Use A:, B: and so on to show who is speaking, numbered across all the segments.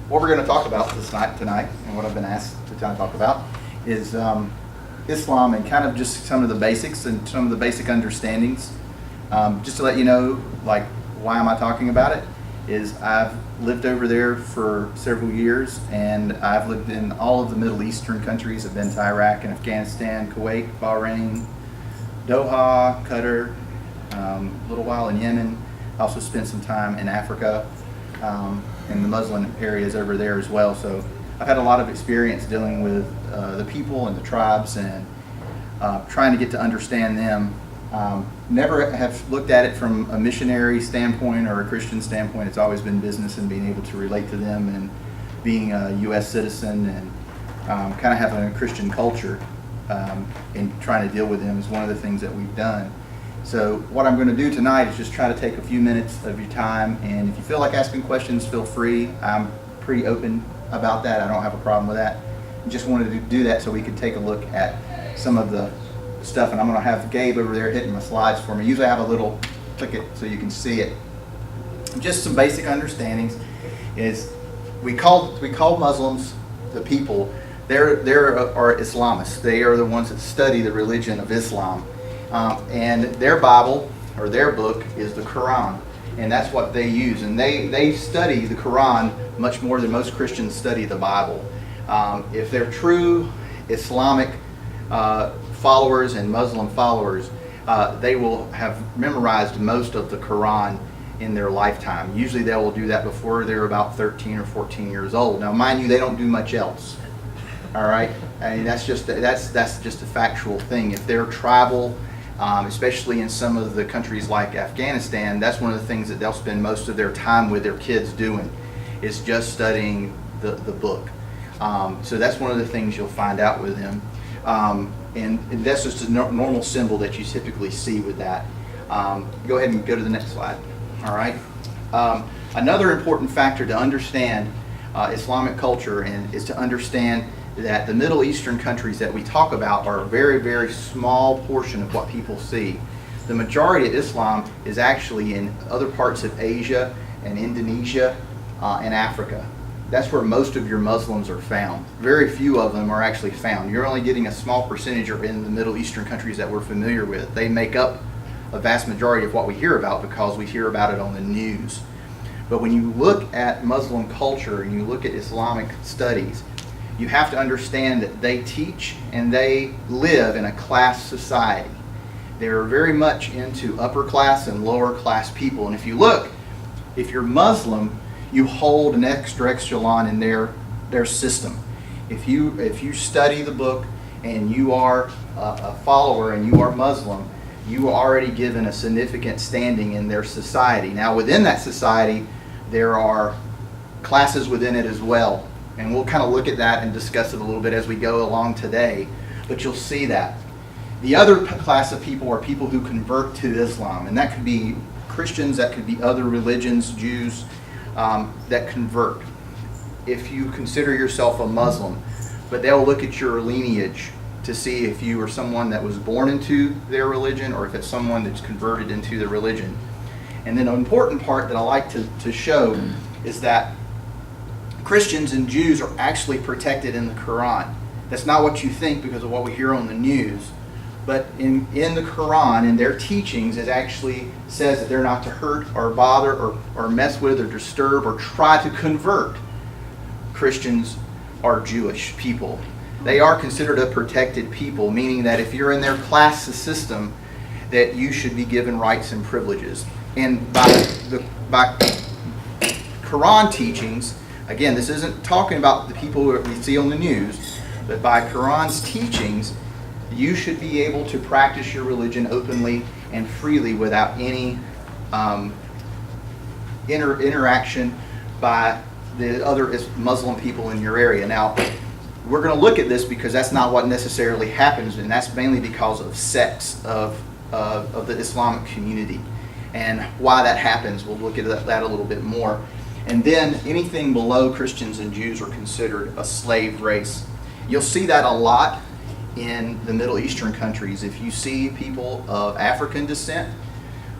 A: what we're going to talk about tonight, and what I've been asked to talk about, is Islam and kind of just some of the basics and some of the basic understandings. Just to let you know, like, why am I talking about it? Is I've lived over there for several years, and I've lived in all of the Middle Eastern countries. I've been to Iraq and Afghanistan, Kuwait, Bahrain, Doha, Qatar, a little while in Yemen. I also spent some time in Africa, in the Muslim areas over there as well. So I've had a lot of experience dealing with the people and the tribes, and trying to get to understand them. Never have looked at it from a missionary standpoint or a Christian standpoint. It's always been business and being able to relate to them, and being a U.S. citizen and kind of having a Christian culture and trying to deal with them is one of the things that we've done. So what I'm going to do tonight is just try to take a few minutes of your time, and if you feel like asking questions, feel free. I'm pretty open about that. I don't have a problem with that. I just wanted to do that so we could take a look at some of the stuff, and I'm going to have Gabe over there hitting my slides for me. Usually I have a little click it so you can see it. Just some basic understandings is we call Muslims the people. They're Islamists. They are the ones that study the religion of Islam. And their Bible, or their book, is the Quran, and that's what they use. And they study the Quran much more than most Christians study the Bible. If they're true Islamic followers and Muslim followers, they will have memorized most of the Quran in their lifetime. Usually they will do that before they're about 13 or 14 years old. Now, mind you, they don't do much else. All right, I mean, that's just a factual thing. If they're tribal, especially in some of the countries like Afghanistan, that's one of the things that they'll spend most of their time with their kids doing, is just studying the book. So that's one of the things you'll find out with them. And that's just a normal symbol that you typically see with that. Go ahead and go to the next slide. All right. Another important factor to understand Islamic culture is to understand that the Middle Eastern countries that we talk about are a very, very small portion of what people see. The majority of Islam is actually in other parts of Asia and Indonesia and Africa. That's where most of your Muslims are found. Very few of them are actually found. You're only getting a small percentage in the Middle Eastern countries that we're familiar with. They make up a vast majority of what we hear about because we hear about it on the news. But when you look at Muslim culture and you look at Islamic studies, you have to understand that they teach and they live in a class society. They're very much into upper class and lower class people. And if you look, if you're Muslim, you hold an extra echelon in their system. If you study the book and you are a follower and you are Muslim, you are already given a significant standing in their society. Now, within that society, there are classes within it as well. And we'll kind of look at that and discuss it a little bit as we go along today. But you'll see that. The other class of people are people who convert to Islam. And that could be Christians, that could be other religions, Jews, that convert. If you consider yourself a Muslim, but they'll look at your lineage to see if you are someone that was born into their religion or if it's someone that's converted into the religion. And then an important part that I like to show is that Christians and Jews are actually protected in the Quran. That's not what you think because of what we hear on the news. But in the Quran, in their teachings, it actually says that they're not to hurt or bother or mess with or disturb or try to convert Christians or Jewish people. They are considered a protected people, meaning that if you're in their class system, that you should be given rights and privileges. And by Quran teachings, again, this isn't talking about the people that we see on the news, but by Quran's teachings, you should be able to practice your religion openly and freely without any interaction by the other Muslim people in your area. Now, we're going to look at this because that's not what necessarily happens, and that's mainly because of sects of the Islamic community. And why that happens, we'll look at that a little bit more. And then anything below Christians and Jews are considered a slave race. You'll see that a lot in the Middle Eastern countries. If you see people of African descent,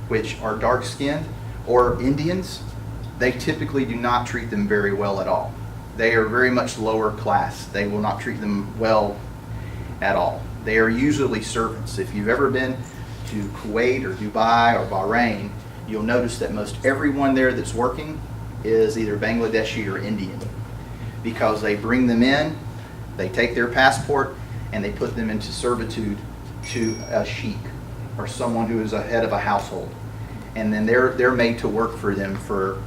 A: which are dark-skinned, or Indians, they typically do not treat them very well at all. They are very much lower class. They will not treat them well at all. They are usually servants. If you've ever been to Kuwait or Dubai or Bahrain, you'll notice that most everyone there that's working is either Bangladeshi or Indian, because they bring them in, they take their passport, and they put them into servitude to a sheikh or someone who is a head of a household. And then they're made to work for them for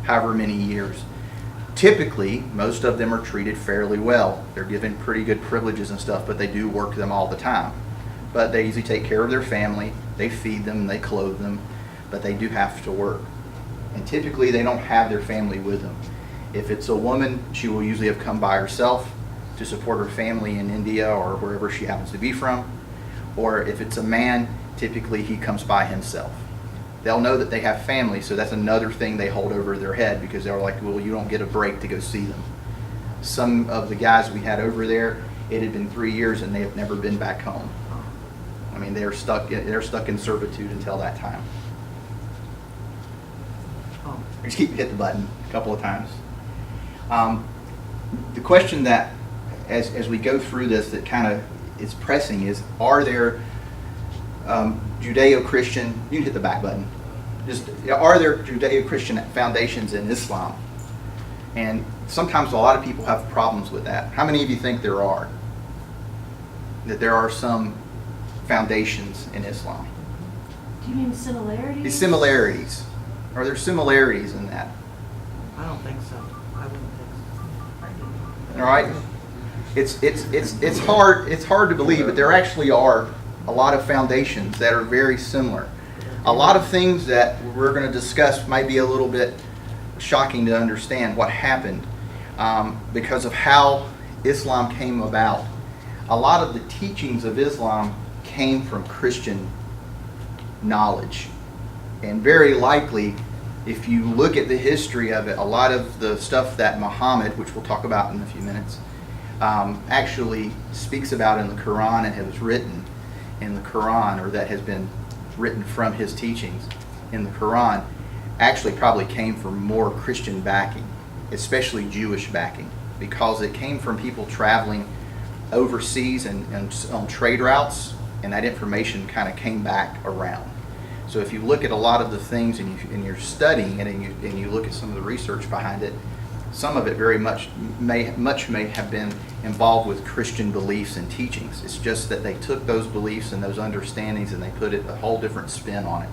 A: however many years. Typically, most of them are treated fairly well. They're given pretty good privileges and stuff, but they do work them all the time. But they usually take care of their family, they feed them, they clothe them, but they do have to work. And typically they don't have their family with them. If it's a woman, she will usually have come by herself to support her family in India or wherever she happens to be from. Or if it's a man, typically he comes by himself. They'll know that they have family, so that's another thing they hold over their head, because they're like, well, you don't get a break to go see them. Some of the guys we had over there, it had been 3 years and they have never been back home. I mean, they're stuck in servitude until that time. Just keep hit the button a couple of times. The question that, as we go through this, that kind of is pressing is: are there Judeo-Christian? You can hit the back button. Are there Judeo-Christian foundations in Islam? And sometimes a lot of people have problems with that. How many of you think there are? That there are some foundations in Islam?
B: Do you mean similarities?
A: The similarities. Are there similarities in that?
C: I don't think so. I wouldn't think so.
A: All right. It's hard to believe, but there actually are a lot of foundations that are very similar. A lot of things that we're going to discuss might be a little bit shocking to understand what happened because of how Islam came about. A lot of the teachings of Islam came from Christian knowledge. And very likely, if you look at the history of it, a lot of the stuff that Muhammad, which we'll talk about in a few minutes, actually speaks about in the Quran and has written in the Quran, or that has been written from his teachings in the Quran, actually probably came from more Christian backing, especially Jewish backing, because it came from people traveling overseas and on trade routes, and that information kind of came back around. So if you look at a lot of the things and you're studying it and you look at some of the research behind it, some of it very much may have been involved with Christian beliefs and teachings. It's just that they took those beliefs and those understandings and they put it a whole different spin on it.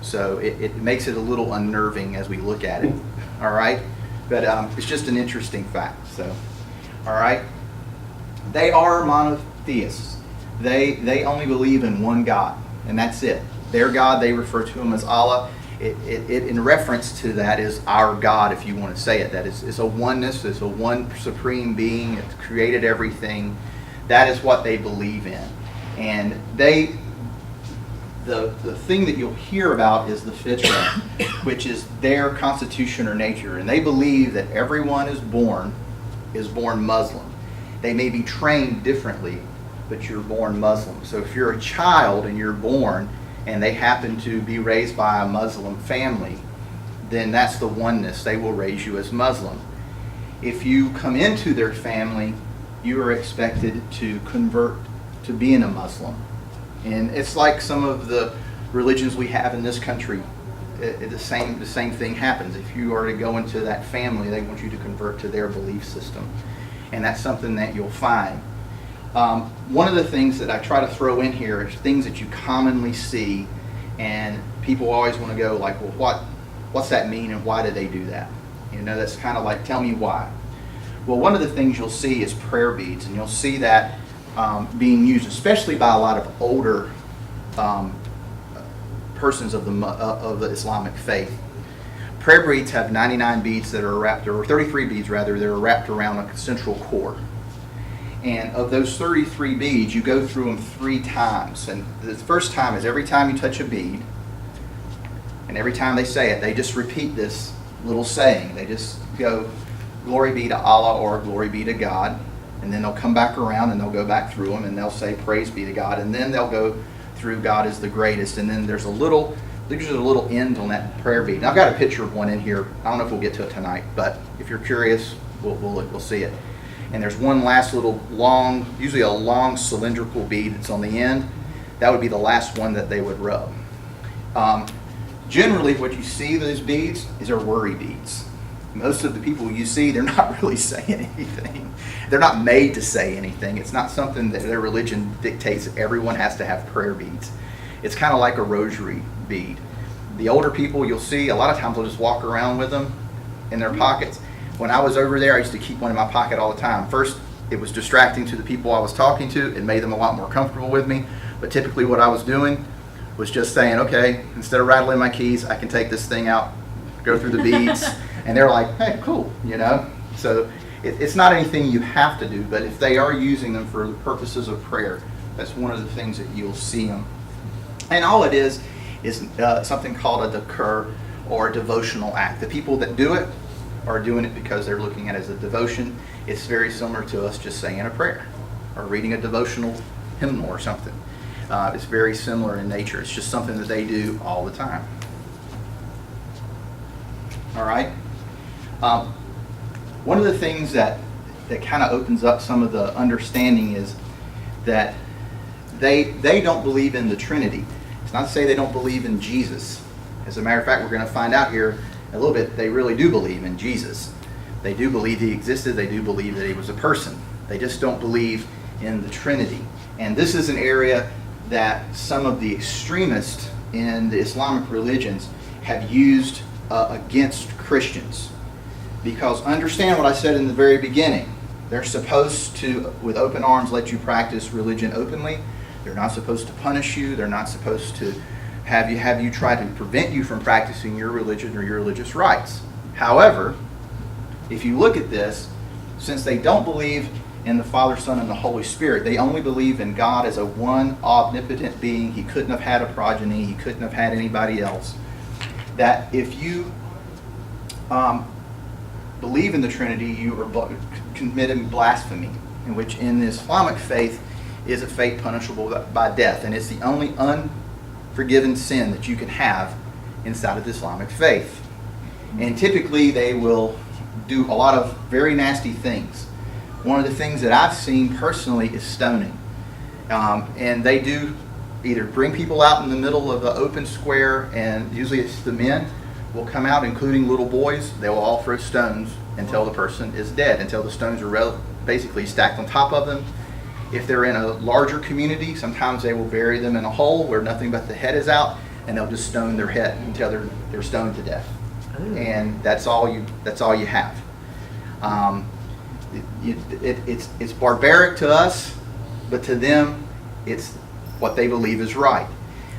A: So it makes it a little unnerving as we look at it. All right? But it's just an interesting fact. So, all right? They are monotheists. They only believe in one God, and that's it. Their God, they refer to him as Allah. It in reference to that is our God, if you want to say it. That is, it's a oneness, it's a one supreme being, it's created everything. That is what they believe in. And the thing that you'll hear about is the fitra, which is their constitution or nature. And they believe that everyone is born Muslim. They may be trained differently, but you're born Muslim. So if you're a child and you're born and they happen to be raised by a Muslim family, then that's the oneness. They will raise you as Muslim. If you come into their family, you are expected to convert to being a Muslim. And it's like some of the religions we have in this country. The same thing happens. If you are to go into that family, they want you to convert to their belief system. And that's something that you'll find. One of the things that I try to throw in here is things that you commonly see, and people always want to go like, well, what's that mean and why do they do that? You know, that's kind of like, tell me why. Well, one of the things you'll see is prayer beads, and you'll see that being used, especially by a lot of older persons of the Islamic faith. Prayer beads have 99 beads that are wrapped, or 33 beads rather, that are wrapped around a central core. And of those 33 beads, you go through them 3 times. And the first time is every time you touch a bead, and every time they say it, they just repeat this little saying. They just go, glory be to Allah, or glory be to God. And then they'll come back around and they'll go back through them and they'll say, praise be to God. And then they'll go through God is the greatest. And then there's a little end on that prayer bead. And I've got a picture of one in here. I don't know if we'll get to it tonight, but if you're curious, we'll see it. And there's one last little long, usually a long cylindrical bead that's on the end. That would be the last one that they would rub. Generally, what you see those beads are worry beads. Most of the people you see, they're not really saying anything. They're not made to say anything. It's not something that their religion dictates that everyone has to have prayer beads. It's kind of like a rosary bead. The older people you'll see, a lot of times they'll just walk around with them in their pockets. When I was over there, I used to keep one in my pocket all the time. First, it was distracting to the people I was talking to. It made them a lot more comfortable with me. But typically what I was doing was just saying, okay, instead of rattling my keys, I can take this thing out, go through the beads. And they're like, hey, cool, you know? So it's not anything you have to do, but if they are using them for the purposes of prayer, that's one of the things that you'll see them. And all it is something called a dhikr, or a devotional act. The people that do it are doing it because they're looking at it as a devotion. It's very similar to us just saying a prayer or reading a devotional hymnal or something. It's very similar in nature. It's just something that they do all the time. All right. One of the things that kind of opens up some of the understanding is that they don't believe in the Trinity. It's not to say they don't believe in Jesus. As a matter of fact, we're going to find out here a little bit, they really do believe in Jesus. They do believe he existed. They do believe that he was a person. They just don't believe in the Trinity. And this is an area that some of the extremists in the Islamic religions have used against Christians. Because understand what I said in the very beginning. They're supposed to, with open arms, let you practice religion openly. They're not supposed to punish you. They're not supposed to have you try to prevent you from practicing your religion or your religious rights. However, if you look at this, since they don't believe in the Father, Son, and the Holy Spirit, they only believe in God as a one omnipotent being. He couldn't have had a progeny. He couldn't have had anybody else. That if you believe in the Trinity, you are committing blasphemy, in which in the Islamic faith is a fate punishable by death. And it's the only unforgiven sin that you can have inside of the Islamic faith. And typically they will do a lot of very nasty things. One of the things that I've seen personally is stoning. And they do either bring people out in the middle of the open square, and usually it's the men will come out, including little boys. They will all throw stones until the person is dead, until the stones are basically stacked on top of them. If they're in a larger community, sometimes they will bury them in a hole where nothing but the head is out, and they'll just stone their head until they're stoned to death. And that's all you have. It's barbaric to us, but to them, it's what they believe is right.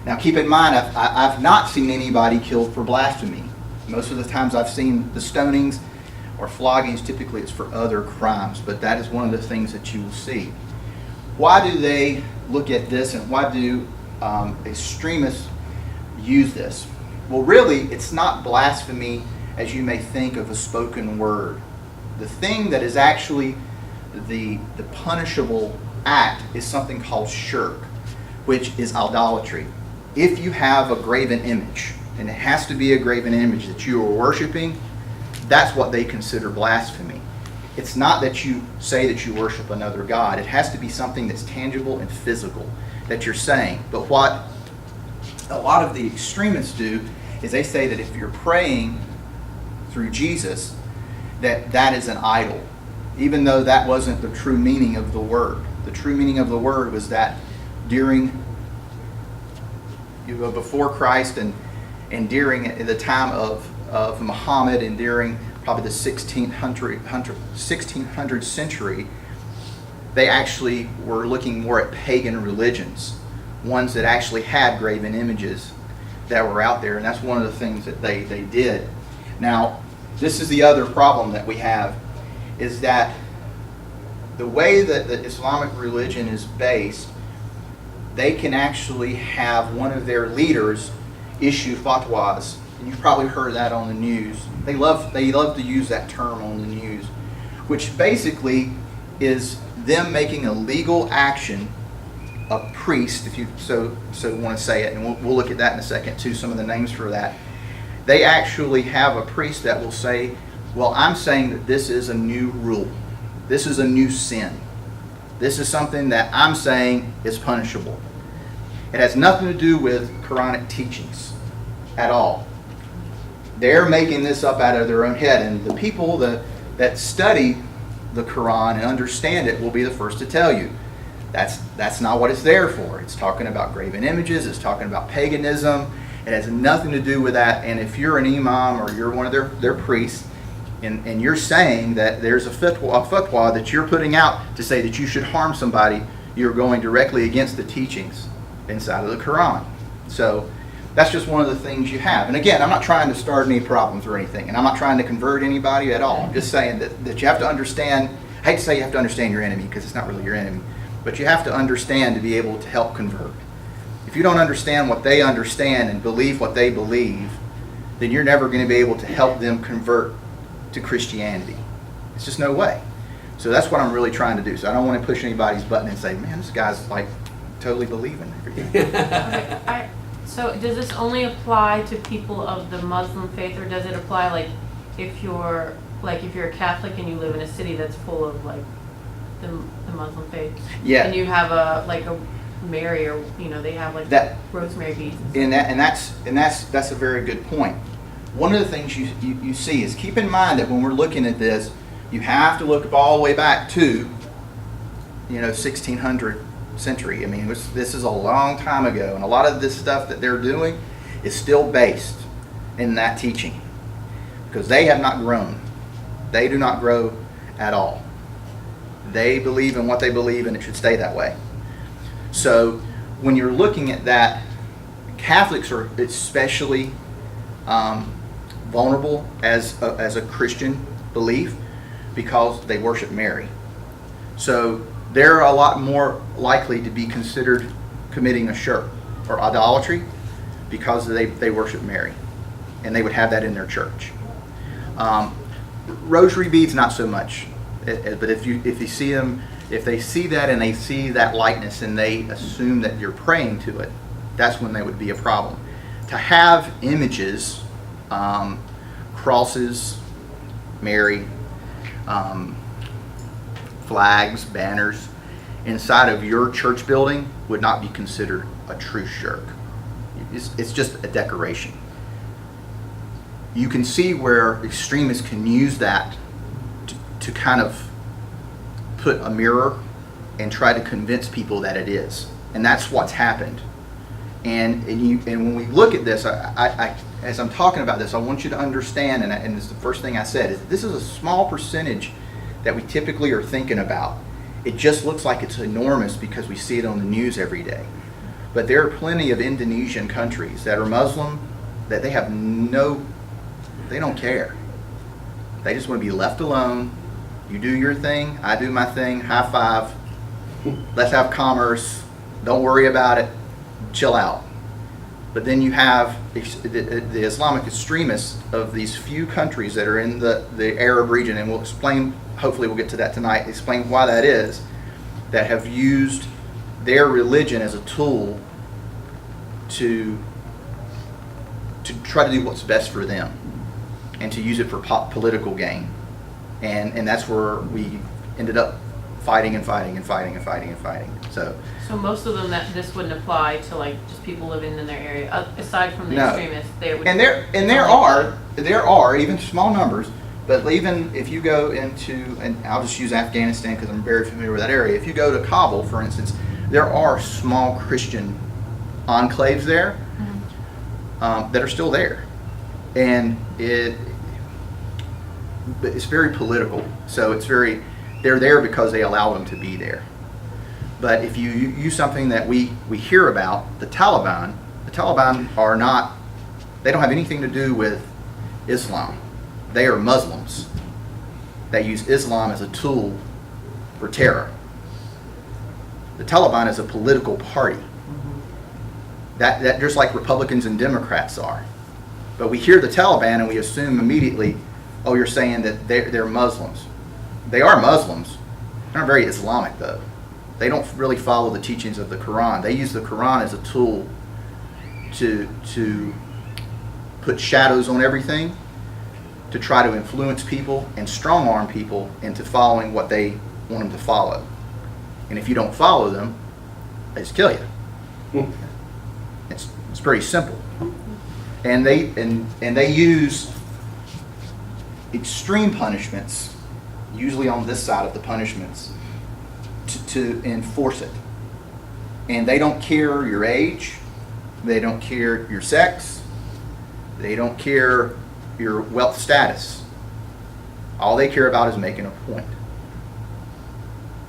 A: Now, keep in mind, I've not seen anybody killed for blasphemy. Most of the times I've seen the stonings or floggings, typically it's for other crimes, but that is one of the things that you will see. Why do they look at this, and why do extremists use this? Well, really, it's not blasphemy as you may think of a spoken word. The thing that is actually the punishable act is something called shirk, which is idolatry. If you have a graven image, and it has to be a graven image that you are worshiping, that's what they consider blasphemy. It's not that you say that you worship another God. It has to be something that's tangible and physical that you're saying. But what a lot of the extremists do is they say that if you're praying through Jesus, that is an idol, even though that wasn't the true meaning of the word. The true meaning of the word was that before Christ and during the time of Muhammad, and during probably the 1600th century, they actually were looking more at pagan religions, ones that actually had graven images that were out there, and that's one of the things that they did. Now, this is the other problem that we have, is that the way that the Islamic religion is based, they can actually have one of their leaders issue fatwas. And you've probably heard that on the news. They love to use that term on the news, which basically is them making a legal action. A priest, if you so want to say it, and we'll look at that in a second too, some of the names for that. They actually have a priest that will say, Well, I'm saying that this is a new rule. This is a new sin. This is something that I'm saying is punishable. It has nothing to do with Quranic teachings at all. They're making this up out of their own head, and the people that study the Quran and understand it will be the first to tell you that's not what it's there for. It's talking about graven images. It's talking about paganism. It has nothing to do with that. And if you're an imam or you're one of their priests, and you're saying that there's a fatwa that you're putting out to say that you should harm somebody, you're going directly against the teachings inside of the Quran. So that's just one of the things you have. And again, I'm not trying to start any problems or anything, and I'm not trying to convert anybody at all. I'm just saying that you have to understand. I hate to say you have to understand your enemy, because it's not really your enemy, but you have to understand to be able to help convert. If you don't understand what they understand and believe what they believe, then you're never going to be able to help them convert to Christianity. It's just no way. So that's what I'm really trying to do. So I don't want to push anybody's button and say, man, this guy's like totally believing everything.
B: Okay, so does this only apply to people of the Muslim faith, or does it apply like if you're a Catholic and you live in a city that's full of like the Muslim faith?
A: Yeah.
B: And you have a Mary, or they have like
A: that
B: rosemary beads.
A: And that's a very good point. One of the things you see is, keep in mind that when we're looking at this, you have to look all the way back to 1600 century. I mean, this is a long time ago, and a lot of this stuff that they're doing is still based in that teaching, because they have not grown. They do not grow at all. They believe in what they believe, and it should stay that way. So when you're looking at that, Catholics are especially vulnerable as a Christian belief, because they worship Mary. So they're a lot more likely to be considered committing a shirk or idolatry, because they worship Mary, and they would have that in their church. Rosary beads, not so much, but if you see them, if they see that and they see that likeness and they assume that you're praying to it, that's when they would be a problem. To have images, crosses, Mary, flags, banners inside of your church building would not be considered a true shirk. It's just a decoration. You can see where extremists can use that to kind of put a mirror and try to convince people that it is. And that's what's happened. And when we look at this, I as I'm talking about this, I want you to understand, and it's the first thing I said, is this is a small percentage that we typically are thinking about. It just looks like it's enormous because we see it on the news every day. But there are plenty of Indonesian countries that are Muslim that they don't care. They just want to be left alone. You do your thing, I do my thing, high five, let's have commerce, don't worry about it, chill out. But then you have the Islamic extremists of these few countries that are in the Arab region, and we'll explain, hopefully we'll get to that tonight, explain why that is, that have used their religion as a tool to try to do what's best for them and to use it for political gain. And that's where we ended up fighting. So
B: most of them, that this wouldn't apply to like just people living in their area, aside from the
A: No.
B: extremists. They would.
A: And there are even small numbers, but even if you go into, and I'll just use Afghanistan because I'm very familiar with that area. If you go to Kabul, for instance, there are small Christian enclaves there that are still there, and it's very political. So they're there because they allow them to be there. But if you use something that we hear about, the Taliban they don't have anything to do with Islam. They are Muslims that use Islam as a tool for terror. The Taliban is a political party. That just like Republicans and Democrats are. But we hear the Taliban and we assume immediately, oh, you're saying that they're Muslims. They are Muslims. They're not very Islamic, though. They don't really follow the teachings of the Quran. They use the Quran as a tool to put shadows on everything to try to influence people and strong arm people into following what they want them to follow. And if you don't follow them, they just kill you. It's pretty simple. And they use extreme punishments, usually on this side of the punishments, to enforce it. And they don't care your age, they don't care your sex, they don't care your wealth status. All they care about is making a point.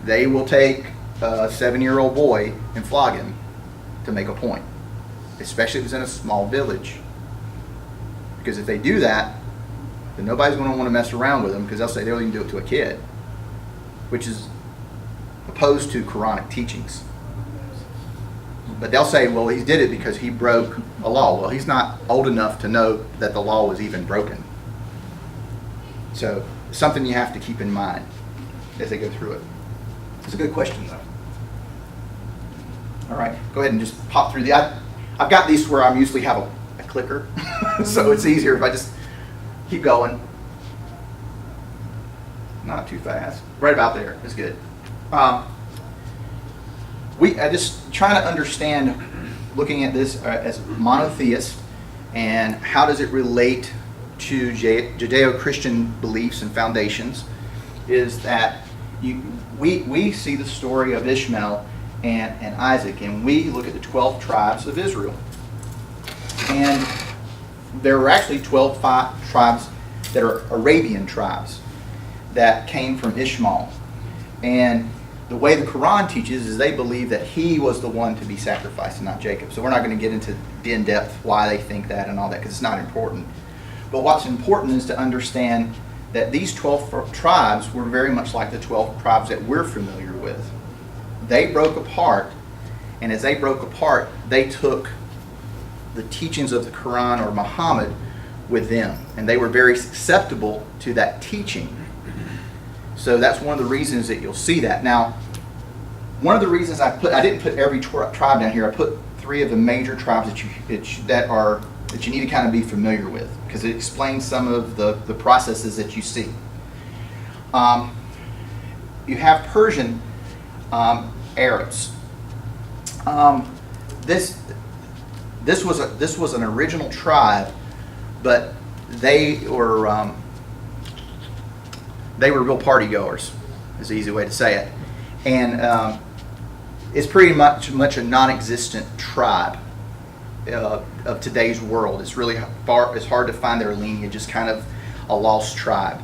A: They will take a 7-year-old boy and flog him to make a point, especially if it's in a small village. Because if they do that, then nobody's going to want to mess around with them, because they'll say they'll even do it to a kid, which is opposed to Quranic teachings. But they'll say, well, he did it because he broke a law. Well, he's not old enough to know that the law was even broken. So it's something you have to keep in mind as they go through it. It's a good question, though. All right, go ahead and just pop through the... I've got these where I usually have a clicker, so it's easier if I just keep going. Not too fast. Right about there is good. I just trying to understand, looking at this as monotheist, and how does it relate to Judeo-Christian beliefs and foundations, is that we see the story of Ishmael and Isaac, and we look at the 12 tribes of Israel. And there were actually 12 tribes that are Arabian tribes that came from Ishmael. And the way the Quran teaches is they believe that he was the one to be sacrificed and not Jacob. So we're not going to get into in depth why they think that and all that, because it's not important. But what's important is to understand that these 12 tribes were very much like the 12 tribes that we're familiar with. They broke apart, and as they broke apart, they took the teachings of the Quran or Muhammad with them, and they were very susceptible to that teaching. So that's one of the reasons that you'll see that. Now, one of the reasons I didn't put every tribe down here. I put 3 of the major tribes that you need to kind of be familiar with, because it explains some of the processes that you see. You have Persian Arabs. This was an original tribe, but they were real party goers, is the easy way to say it. And it's pretty much a non-existent tribe of today's world. It's hard to find their lineage. It's kind of a lost tribe.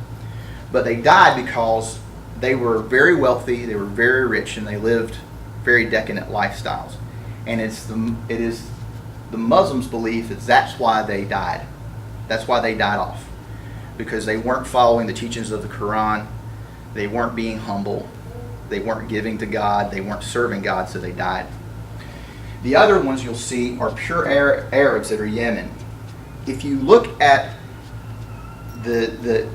A: But they died because they were very wealthy, they were very rich, and they lived very decadent lifestyles. And it is the Muslims' belief that that's why they died. That's why they died off. Because they weren't following the teachings of the Quran, they weren't being humble, they weren't giving to God, they weren't serving God, so they died. The other ones you'll see are pure Arabs that are Yemen. If you look at the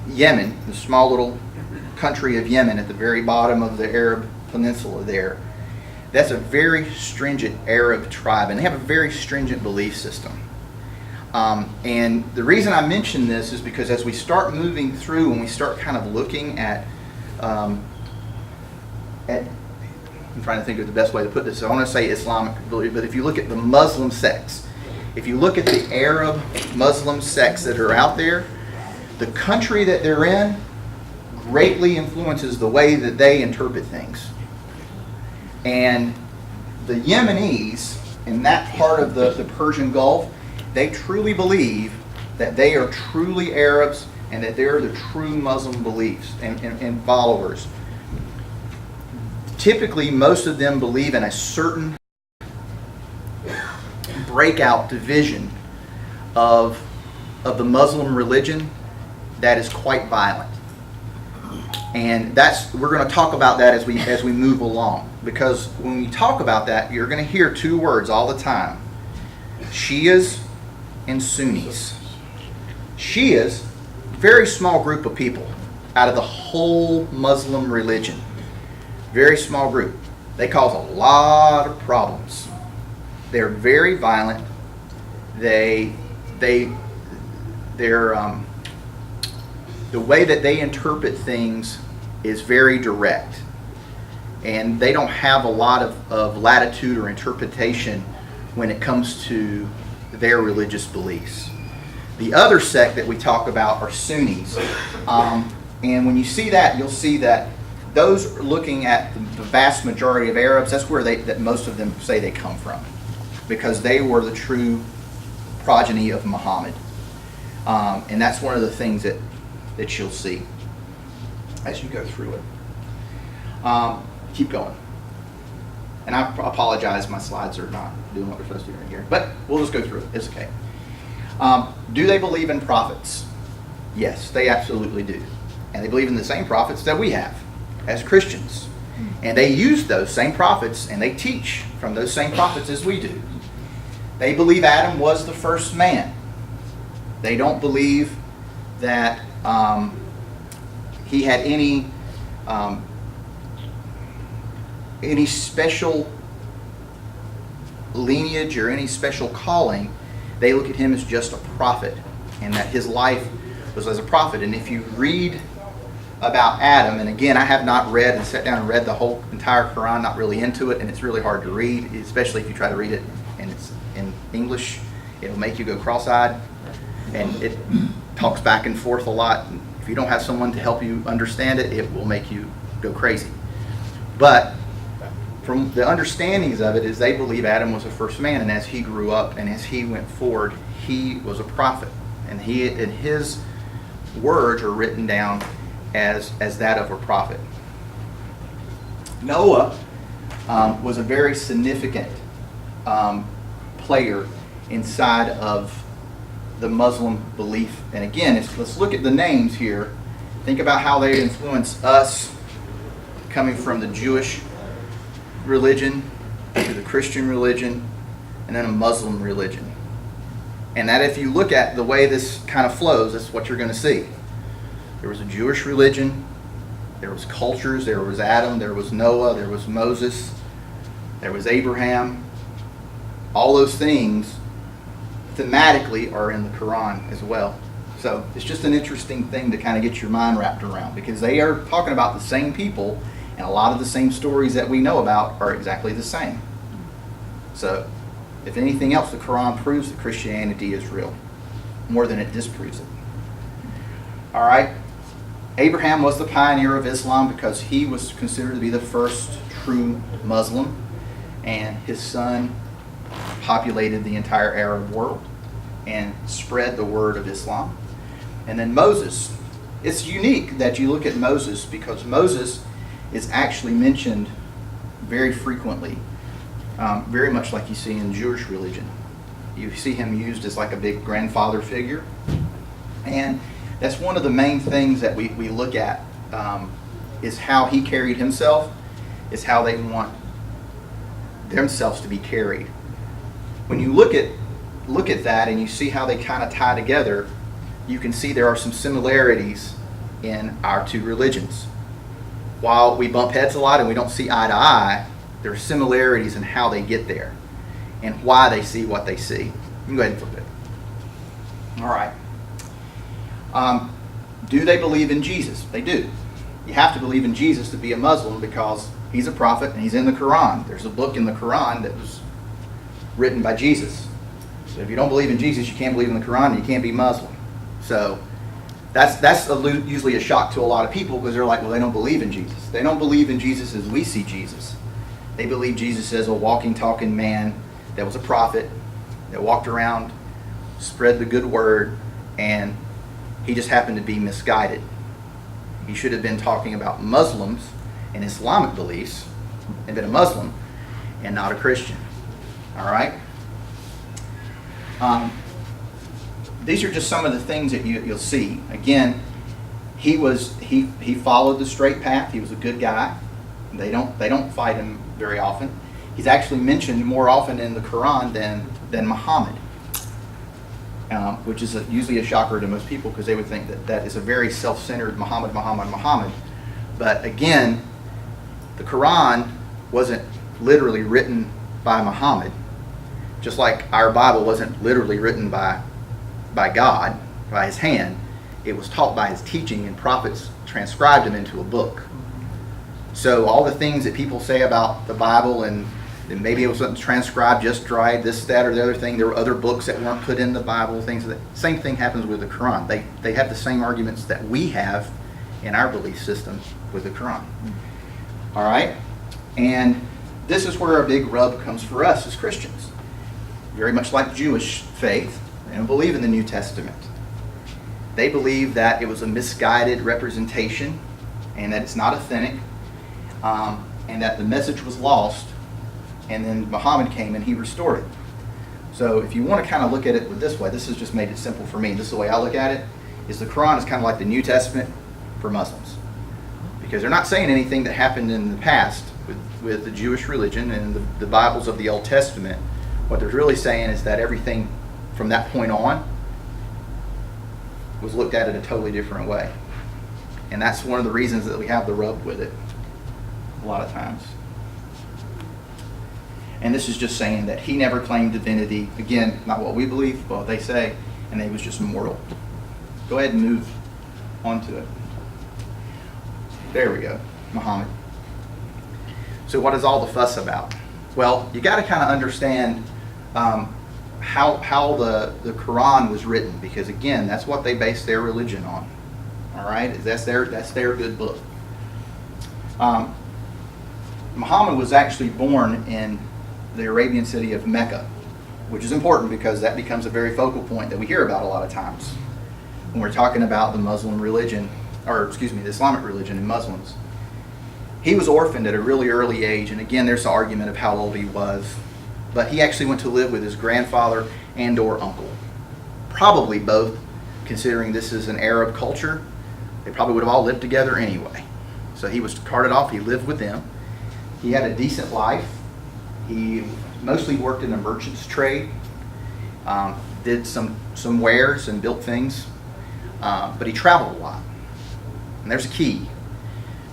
A: Yemen, the small little country of Yemen at the very bottom of the Arab peninsula there, that's a very stringent Arab tribe, and they have a very stringent belief system. And the reason I mention this is because as we start moving through and we start kind of looking at I'm trying to think of the best way to put this. I want to say Islamic belief, but if you look at the Muslim sects, if you look at the Arab Muslim sects that are out there, the country that they're in greatly influences the way that they interpret things. And the Yemenis in that part of the Persian Gulf, they truly believe that they are truly Arabs and that they're the true Muslim beliefs and followers. Typically, most of them believe in a certain breakout division of the Muslim religion that is quite violent. And we're going to talk about that as we move along. Because when we talk about that, you're going to hear 2 words all the time: Shias and Sunnis. Shias, very small group of people out of the whole Muslim religion. Very small group. They cause a lot of problems. They're very violent. They're the way that they interpret things is very direct. And they don't have a lot of latitude or interpretation when it comes to their religious beliefs. The other sect that we talk about are Sunnis. And when you see that, you'll see that those looking at the vast majority of Arabs, that's where that most of them say they come from, because they were the true progeny of Muhammad. And that's one of the things that you'll see as you go through it. Keep going. And I apologize, my slides are not doing what they're supposed to do right here, but we'll just go through it. It's okay. Do they believe in prophets? Yes, they absolutely do. And they believe in the same prophets that we have as Christians. And they use those same prophets, and they teach from those same prophets as we do. They believe Adam was the first man. They don't believe that he had any special lineage or any special calling. They look at him as just a prophet, and that his life was as a prophet. And if you read about Adam, and again, I have not read and sat down and read the whole entire Quran, not really into it, and it's really hard to read, especially if you try to read it and it's in English. It'll make you go cross-eyed, and it talks back and forth a lot. If you don't have someone to help you understand it, it will make you go crazy. But from the understandings of it is they believe Adam was the first man, and as he grew up and as he went forward, he was a prophet, and his words are written down as that of a prophet. Noah was a very significant player inside of the Muslim belief. And again, let's look at the names here. Think about how they influence us, coming from the Jewish religion to the Christian religion and then a Muslim religion. And that if you look at the way this kind of flows, that's what you're going to see. There was a Jewish religion, there was cultures, there was Adam, there was Noah, there was Moses, there was Abraham. All those things thematically are in the Quran as well. So it's just an interesting thing to kind of get your mind wrapped around, because they are talking about the same people, and a lot of the same stories that we know about are exactly the same. So if anything else, the Quran proves that Christianity is real more than it disproves it. All right. Abraham was the pioneer of Islam because he was considered to be the first true Muslim, and his son populated the entire Arab world and spread the word of Islam. And then Moses. It's unique that you look at Moses, because Moses is actually mentioned very frequently, very much like you see in Jewish religion. You see him used as like a big grandfather figure. And that's one of the main things that we look at, is how he carried himself, is how they want themselves to be carried. When you look at that and you see how they kind of tie together, you can see there are some similarities in our two religions. While we bump heads a lot and we don't see eye to eye, there are similarities in how they get there and why they see what they see. You can go ahead and flip it. All right. Do they believe in Jesus? They do. You have to believe in Jesus to be a Muslim, because he's a prophet and he's in the Quran. There's a book in the Quran that was written by Jesus. So if you don't believe in Jesus, you can't believe in the Quran, and you can't be Muslim. So that's usually a shock to a lot of people, because they're like, well, they don't believe in Jesus. They don't believe in Jesus as we see Jesus. They believe Jesus as a walking, talking man that was a prophet, that walked around, spread the good word, and he just happened to be misguided. He should have been talking about Muslims and Islamic beliefs and been a Muslim and not a Christian. All right? These are just some of the things that you'll see. Again, he followed the straight path. He was a good guy. They don't fight him very often. He's actually mentioned more often in the Quran than Muhammad, which is usually a shocker to most people, because they would think that is a very self-centered Muhammad. But again, the Quran wasn't literally written by Muhammad, just like our Bible wasn't literally written by God, by his hand. It was taught by his teaching, and prophets transcribed them into a book. So all the things that people say about the Bible, and maybe it was something transcribed just right, this, that, or the other thing. There were other books that weren't put in the Bible, things that same thing happens with the Quran. They have the same arguments that we have in our belief system with the Quran. All right? And this is where a big rub comes for us as Christians. Very much like Jewish faith, they don't believe in the New Testament. They believe that it was a misguided representation and that it's not authentic, and that the message was lost, and then Muhammad came and he restored it. So if you want to kind of look at it this way, this has just made it simple for me. This is the way I look at it, is the Quran is kind of like the New Testament for Muslims. Because they're not saying anything that happened in the past with the Jewish religion and the Bibles of the Old Testament. What they're really saying is that everything from that point on was looked at in a totally different way. And that's one of the reasons that we have the rub with it a lot of times. And this is just saying that he never claimed divinity. Again, not what we believe, but what they say, and he was just mortal. Go ahead and move on to it. There we go, Muhammad. So what is all the fuss about? Well, you got to kind of understand how the Quran was written, because again, that's what they base their religion on. All right, that's their good book. Muhammad was actually born in the Arabian city of Mecca, which is important because that becomes a very focal point that we hear about a lot of times when we're talking about the Muslim religion, or excuse me, the Islamic religion and Muslims. He was orphaned at a really early age, and again, there's the argument of how old he was, but he actually went to live with his grandfather and or uncle. Probably both, considering this is an Arab culture. They probably would have all lived together anyway. So he was carted off, he lived with them. He had a decent life. He mostly worked in the merchant's trade, did some wares and built things, but he traveled a lot. And there's a key,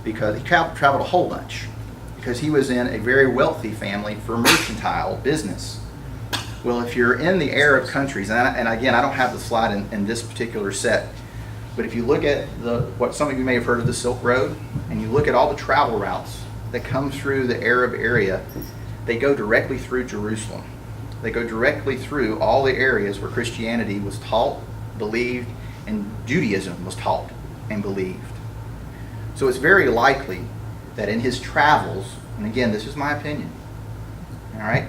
A: because he traveled a whole bunch, because he was in a very wealthy family for mercantile business. Well, if you're in the Arab countries, and again, I don't have the slide in this particular set, but if you look at what some of you may have heard of the Silk Road, and you look at all the travel routes that come through the Arab area, they go directly through Jerusalem. They go directly through all the areas where Christianity was taught, believed, and Judaism was taught and believed. So it's very likely that in his travels, and again, this is my opinion, all right,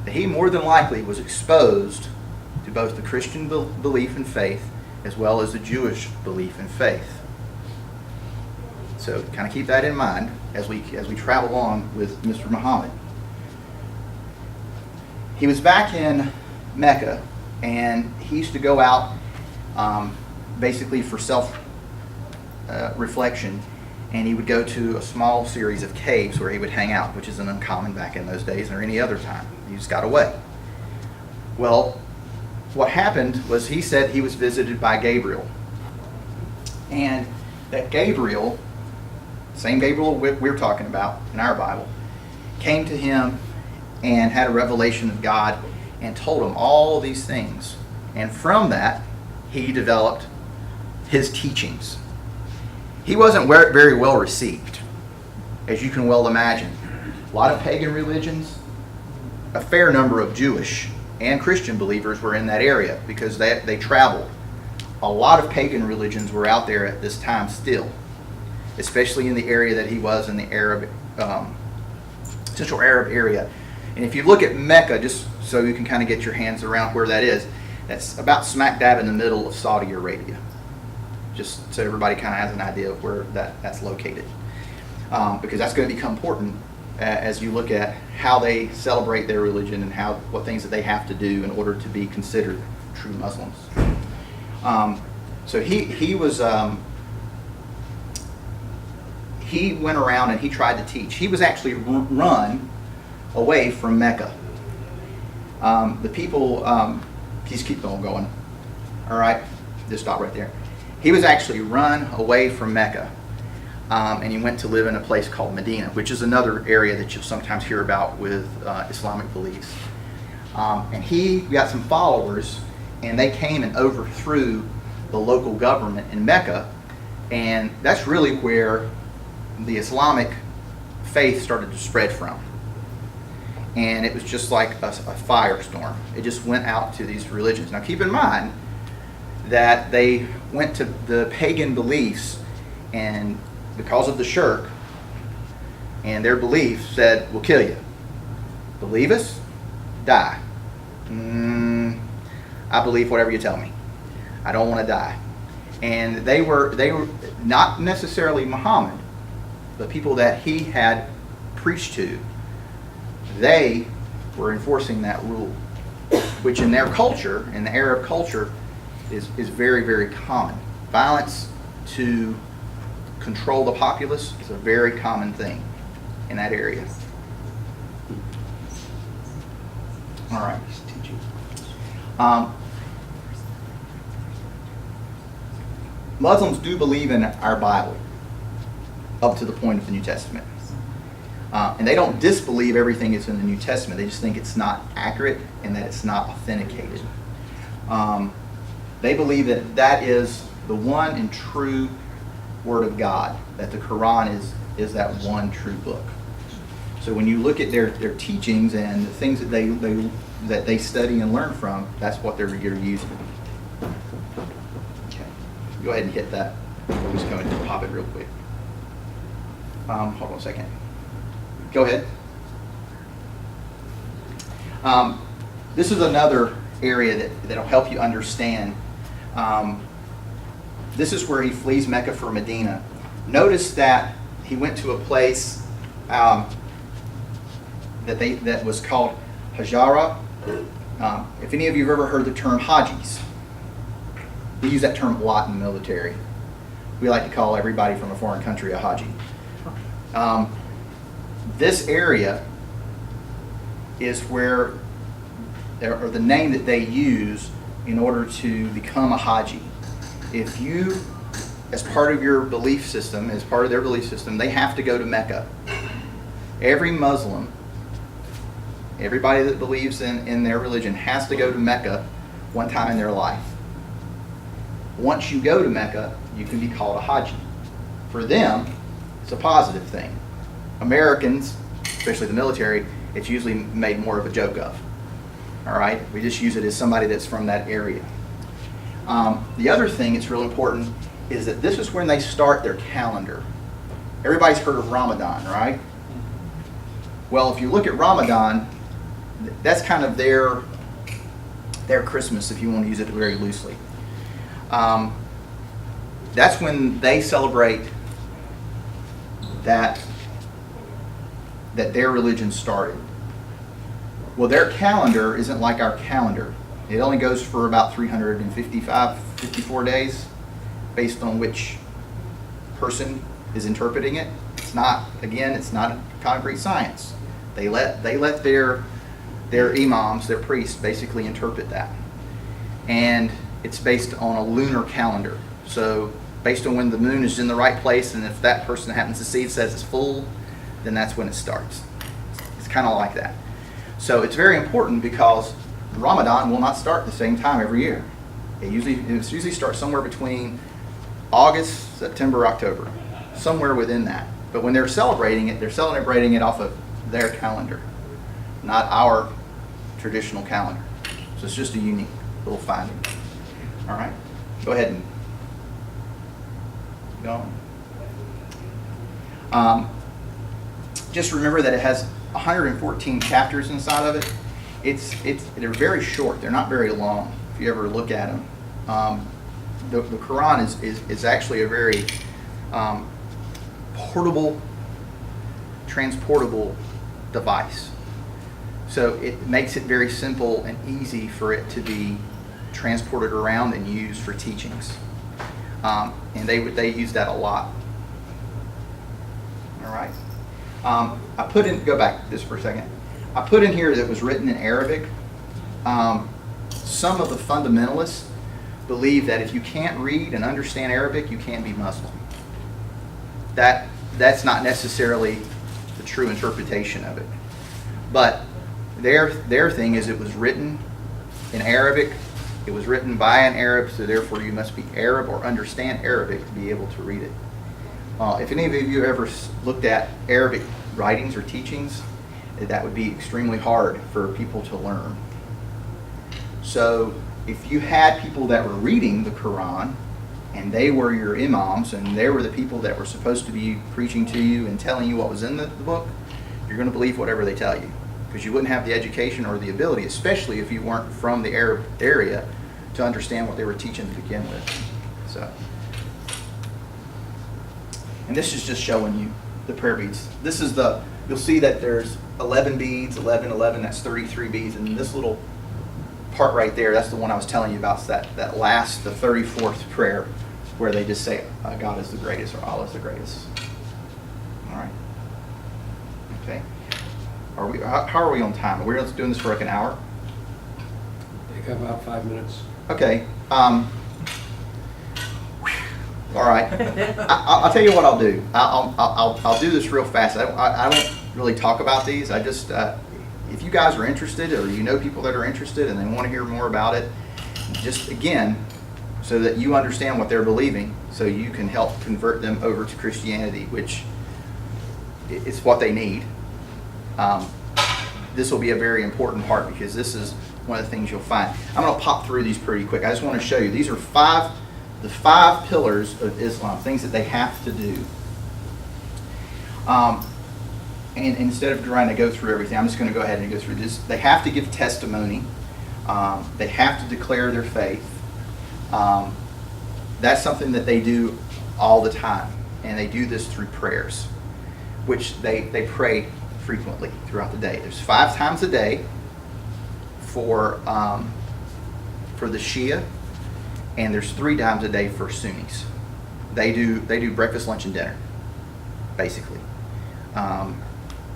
A: that he more than likely was exposed to both the Christian belief and faith as well as the Jewish belief and faith. So kind of keep that in mind as we travel on with Mr. Muhammad. He was back in Mecca, and he used to go out basically for self-reflection, and he would go to a small series of caves where he would hang out, which isn't uncommon back in those days or any other time. He just got away. Well, what happened was he said he was visited by Gabriel, and that Gabriel, same Gabriel we're talking about in our Bible, came to him and had a revelation of God and told him all these things. And from that, he developed his teachings. He wasn't very well received, as you can well imagine. A lot of pagan religions, a fair number of Jewish and Christian believers were in that area because they traveled. A lot of pagan religions were out there at this time still, especially in the area that he was in, the Arab, Central Arab area. And if you look at Mecca, just so you can kind of get your hands around where that is, that's about smack dab in the middle of Saudi Arabia. Just so everybody kind of has an idea of where that's located. Because that's going to become important as you look at how they celebrate their religion and what things that they have to do in order to be considered true Muslims. So he went around and he tried to teach. He was actually run away from Mecca. The people, please keep on going. All right, just stop right there. He was actually run away from Mecca, and he went to live in a place called Medina, which is another area that you'll sometimes hear about with Islamic beliefs. And he got some followers, and they came and overthrew the local government in Mecca, and that's really where the Islamic faith started to spread from. And it was just like a firestorm. It just went out to these religions. Now keep in mind that they went to the pagan beliefs, and because of the shirk and their beliefs said, we'll kill you. Believe us? Die. I believe whatever you tell me. I don't want to die. And they were not necessarily Muhammad, but people that he had preached to. They were enforcing that rule, which in their culture, in the Arab culture, is very, very common. Violence to control the populace is a very common thing in that area. All right. Muslims do believe in our Bible up to the point of the New Testament. And they don't disbelieve everything that's in the New Testament. They just think it's not accurate and that it's not authenticated. They believe that that is the one and true Word of God, that the Quran is that one true book. So when you look at their teachings and the things that they study and learn from, that's what you're using. Okay, go ahead and hit that. I'm just going to pop it real quick. Hold on a second. Go ahead. This is another area that'll help you understand. This is where he flees Mecca for Medina. Notice that he went to a place that was called Hajara. If any of you have ever heard the term Hajis, we use that term a lot in the military. We like to call everybody from a foreign country a Haji. This area is where, or the name that they use in order to become a Haji. If you, as part of your belief system, as part of their belief system, they have to go to Mecca. Every Muslim, everybody that believes in their religion has to go to Mecca one time in their life. Once you go to Mecca, you can be called a Haji. For them, it's a positive thing. Americans, especially the military, it's usually made more of a joke of. All right? We just use it as somebody that's from that area. The other thing that's real important is that this is when they start their calendar. Everybody's heard of Ramadan, right? Well, if you look at Ramadan, that's kind of their Christmas, if you want to use it very loosely. That's when they celebrate that their religion started. Well, their calendar isn't like our calendar. It only goes for about 54 days, based on which person is interpreting it. It's not a concrete science. They let their imams, their priests, basically interpret that. And it's based on a lunar calendar. So based on when the moon is in the right place, and if that person happens to see it says it's full, then that's when it starts. It's kind of like that. So it's very important because Ramadan will not start the same time every year. It usually starts somewhere between August, September, October, somewhere within that. But when they're celebrating it off of their calendar, not our traditional calendar. So it's just a unique little finding. All right, go ahead and go on. Just remember that it has 114 chapters inside of it. They're very short. They're not very long if you ever look at them. The Quran is actually a very portable, transportable device. So it makes it very simple and easy for it to be transported around and used for teachings. And they use that a lot. All right. Go back just for a second. I put in here that it was written in Arabic. Some of the fundamentalists believe that if you can't read and understand Arabic, you can't be Muslim. That's not necessarily the true interpretation of it. But their thing is it was written in Arabic It was written by an Arab, so therefore you must be Arab or understand Arabic to be able to read it. If any of you ever looked at Arabic writings or teachings, that would be extremely hard for people to learn. So if you had people that were reading the Quran, and they were your imams, and they were the people that were supposed to be preaching to you and telling you what was in the book, you're going to believe whatever they tell you, because you wouldn't have the education or the ability, especially if you weren't from the Arab area, to understand what they were teaching to begin with. So, and this is just showing you the prayer beads. This is you'll see that there's 11 beads, 11, 11, that's 33 beads, and this little part right there, that's the one I was telling you about. So that last, the 34th prayer, where they just say, God is the greatest, or Allah is the greatest. All right. Okay. How are we on time? Are we doing this for like an hour?
D: Take about 5 minutes.
A: Okay. All right. I'll tell you what I'll do. I'll do this real fast. I don't really talk about these. I just if you guys are interested, or you know people that are interested and they want to hear more about it, just again, so that you understand what they're believing, so you can help convert them over to Christianity, which is what they need. This will be a very important part, because this is one of the things you'll find. I'm going to pop through these pretty quick. I just want to show you. These are the five pillars of Islam, things that they have to do. And instead of trying to go through everything, I'm just going to go ahead and go through this. They have to give testimony. They have to declare their faith. That's something that they do all the time. And they do this through prayers, which they pray frequently throughout the day. There's 5 times a day for the Shia, and there's 3 times a day for Sunnis. They do breakfast, lunch, and dinner, basically.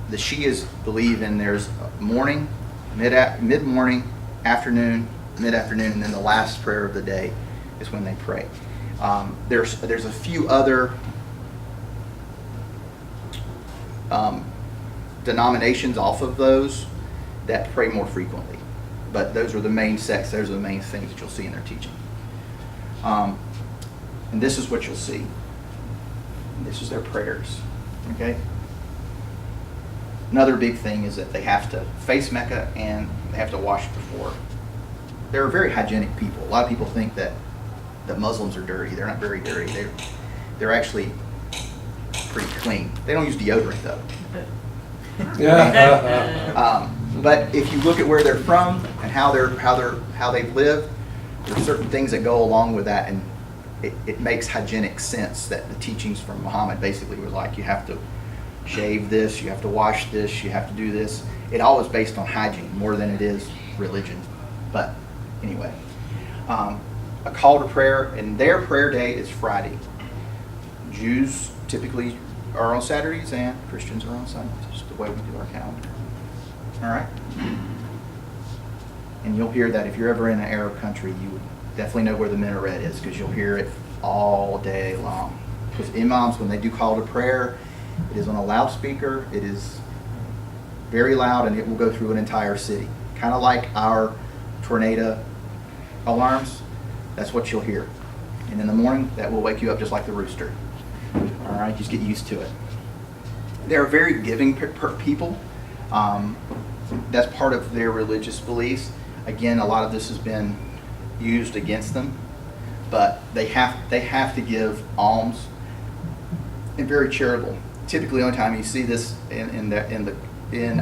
A: The Shias believe in there's morning, mid-morning, afternoon, mid-afternoon, and then the last prayer of the day is when they pray. There's a few other denominations off of those that pray more frequently, but those are the main sects. Those are the main things that you'll see in their teaching. And this is what you'll see. This is their prayers. Okay. Another big thing is that they have to face Mecca and they have to wash before. They're very hygienic people. A lot of people think that Muslims are dirty. They're not very dirty. They're actually pretty clean. They don't use deodorant though. But if you look at where they're from and how they've lived, there's certain things that go along with that, and it makes hygienic sense that the teachings from Muhammad basically was like, you have to shave this, you have to wash this, you have to do this. It all is based on hygiene more than it is religion. But anyway, a call to prayer, and their prayer day is Friday. Jews typically are on Saturdays, and Christians are on Sundays. It's just the way we do our calendar. All right? And you'll hear that if you're ever in an Arab country, you would definitely know where the minaret is, because you'll hear it all day long. Because imams, when they do call to prayer, it is on a loudspeaker. It is very loud, and it will go through an entire city. Kind of like our tornado alarms. That's what you'll hear. And in the morning, that will wake you up just like the rooster. All right, just get used to it. They're a very giving people. That's part of their religious beliefs. Again, a lot of this has been used against them, but they have to give alms, and very charitable. Typically, the only time you see this in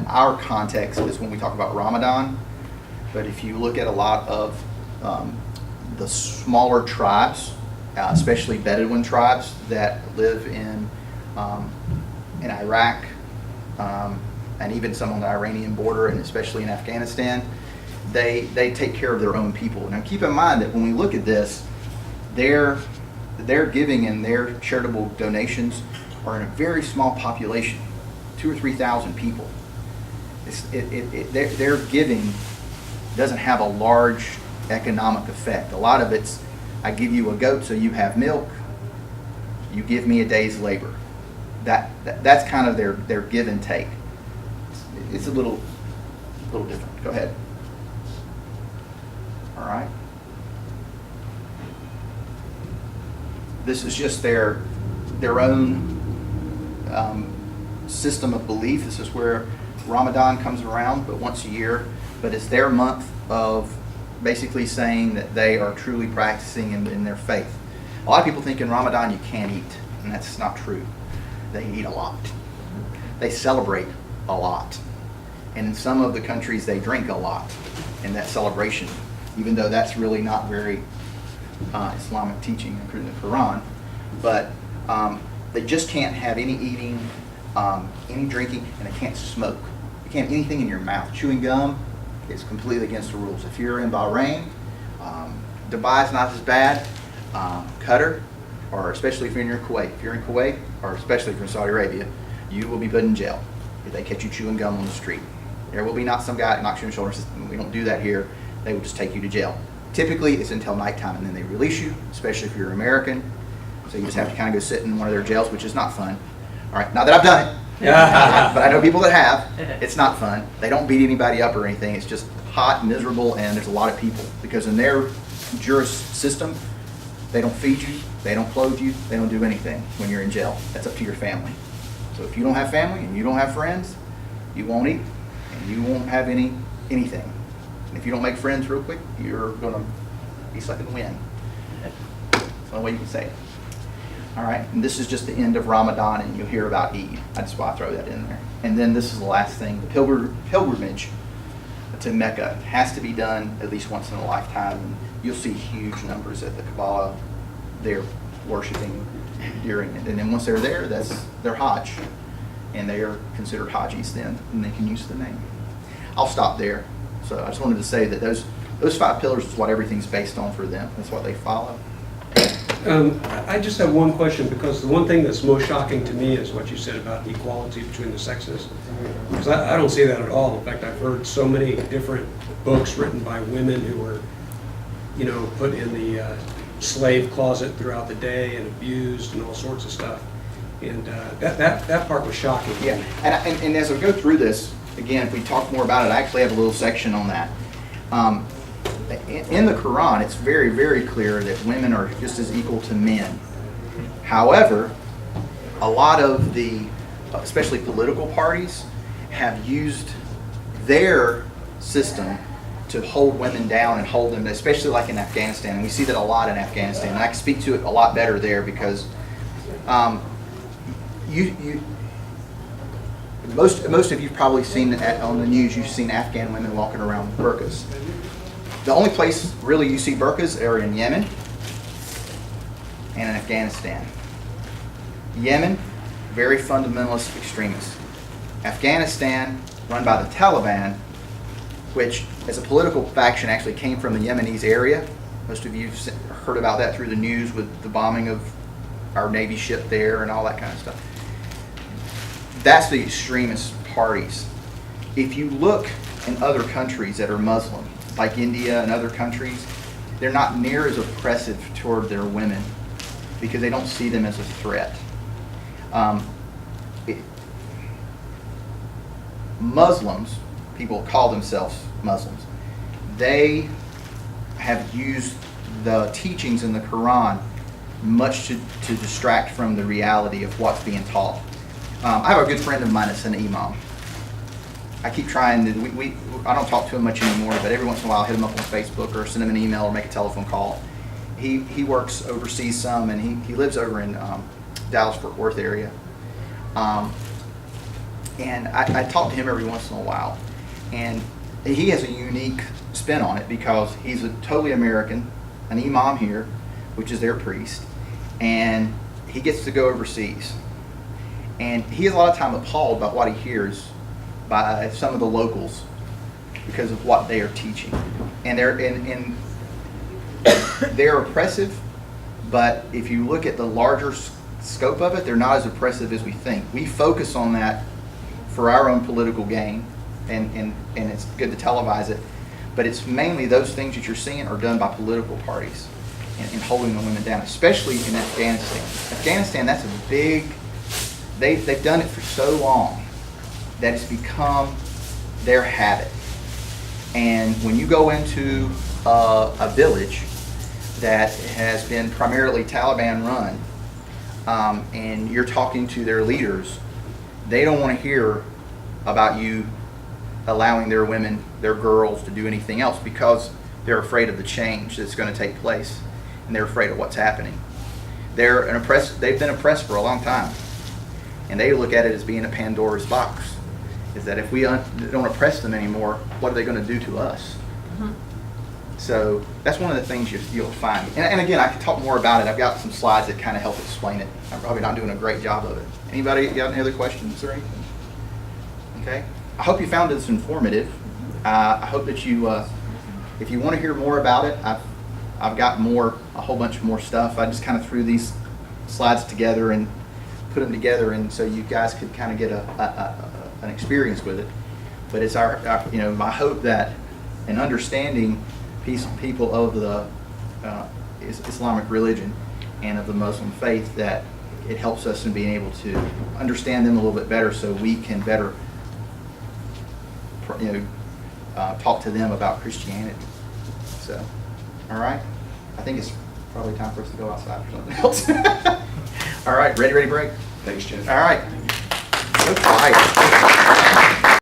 A: our context is when we talk about Ramadan. But if you look at a lot of the smaller tribes, especially Bedouin tribes that live in Iraq, and even some on the Iranian border, and especially in Afghanistan, they take care of their own people. Now keep in mind that when we look at this, their giving and their charitable donations are in a very small population, 2,000 or 3,000 people. Their giving doesn't have a large economic effect. A lot of it's, I give you a goat so you have milk, you give me a day's labor. That's kind of their give and take. It's a little different. Go ahead. All right. This is just their own system of belief. This is where Ramadan comes around, but once a year. But it's their month of basically saying that they are truly practicing in their faith. A lot of people think in Ramadan you can't eat, and that's not true. They eat a lot. They celebrate a lot. And in some of the countries they drink a lot in that celebration, even though that's really not very Islamic teaching, including the Quran. But they just can't have any eating, any drinking, and they can't smoke. You can't have anything in your mouth. Chewing gum is completely against the rules. If you're in Bahrain, Dubai's not as bad. Qatar, or especially if you're in Kuwait. If you're in Kuwait, or especially if you're in Saudi Arabia, you will be put in jail if they catch you chewing gum on the street. There will be not some guy that knocks you on the shoulder and says, we don't do that here. They will just take you to jail. Typically, it's until nighttime, and then they release you, especially if you're American. So you just have to kind of go sit in one of their jails, which is not fun. All right, not that I've done it. But I know people that have. It's not fun. They don't beat anybody up or anything. It's just hot, miserable, and there's a lot of people. Because in their juris system, they don't feed you, they don't clothe you, they don't do anything when you're in jail. That's up to your family. So if you don't have family and you don't have friends, you won't eat and you won't have anything. And if you don't make friends real quick, you're going to be sucking wind. That's the only way you can say it. All right, and this is just the end of Ramadan, and you'll hear about Eid. That's why I throw that in there. And then this is the last thing, the pilgrimage to Mecca has to be done at least once in a lifetime. And you'll see huge numbers at the Kabbalah. They're worshiping during it. And then once they're there, that's their Hajj. And they are considered Hajis then, and they can use the name. I'll stop there. So I just wanted to say that those 5 pillars is what everything's based on for them. That's what they follow.
D: I just have one question, because the one thing that's most shocking to me is what you said about equality between the sexes. Because I don't see that at all. In fact, I've heard so many different books written by women who were, put in the slave closet throughout the day and abused and all sorts of stuff. And that part was shocking.
A: Yeah, and as I go through this, again, if we talk more about it, I actually have a little section on that. In the Quran, it's very, very clear that women are just as equal to men. However, a lot of the, especially political parties, have used their system to hold women down and hold them, especially like in Afghanistan. And we see that a lot in Afghanistan. And I can speak to it a lot better there because most of you've probably seen on the news, you've seen Afghan women walking around with burqas. The only place really you see burqas are in Yemen and in Afghanistan. Yemen, very fundamentalist extremists. Afghanistan, run by the Taliban, which as a political faction actually came from the Yemenis area. Most of you have heard about that through the news with the bombing of our Navy ship there and all that kind of stuff. That's the extremist parties. If you look in other countries that are Muslim, like India and other countries, they're not near as oppressive toward their women because they don't see them as a threat. Muslims, people call themselves Muslims, they have used the teachings in the Quran much to distract from the reality of what's being taught. I have a good friend of mine that's an imam. I keep trying to, I don't talk to him much anymore, but every once in a while I'll hit him up on Facebook or send him an email or make a telephone call. He works overseas some, and he lives over in Dallas-Fort Worth area. And I talk to him every once in a while. And he has a unique spin on it because he's a totally American, an imam here, which is their priest, and he gets to go overseas. And he has a lot of time appalled by what he hears by some of the locals because of what they are teaching. And they're oppressive, but if you look at the larger scope of it, they're not as oppressive as we think. We focus on that for our own political gain, and it's good to televise it, but it's mainly those things that you're seeing are done by political parties and holding the women down, especially in Afghanistan. Afghanistan, that's a big, they've done it for so long that it's become their habit. And when you go into a village, that has been primarily Taliban run, and you're talking to their leaders, they don't want to hear about you allowing their women, their girls to do anything else because they're afraid of the change that's going to take place, and they're afraid of what's happening. They've been oppressed for a long time, and they look at it as being a Pandora's box. Is that if we don't oppress them anymore, what are they going to do to us?
B: Mhm.
A: So that's one of the things you'll find. And again, I can talk more about it. I've got some slides that kind of help explain it. I'm probably not doing a great job of it. Anybody got any other questions or anything? Okay. I hope you found this informative. I hope that you, if you want to hear more about it, I've got a whole bunch more stuff. I just kind of threw these slides together and put them together, and so you guys could kind of get an experience with it. But it's my hope that in understanding people of the Islamic religion and of the Muslim faith, that it helps us in being able to understand them a little bit better, so we can better talk to them about Christianity. So, all right, I think it's probably time for us to go outside for something else. All right, ready, break.
E: Thanks, Jeff.
A: All right. So quiet.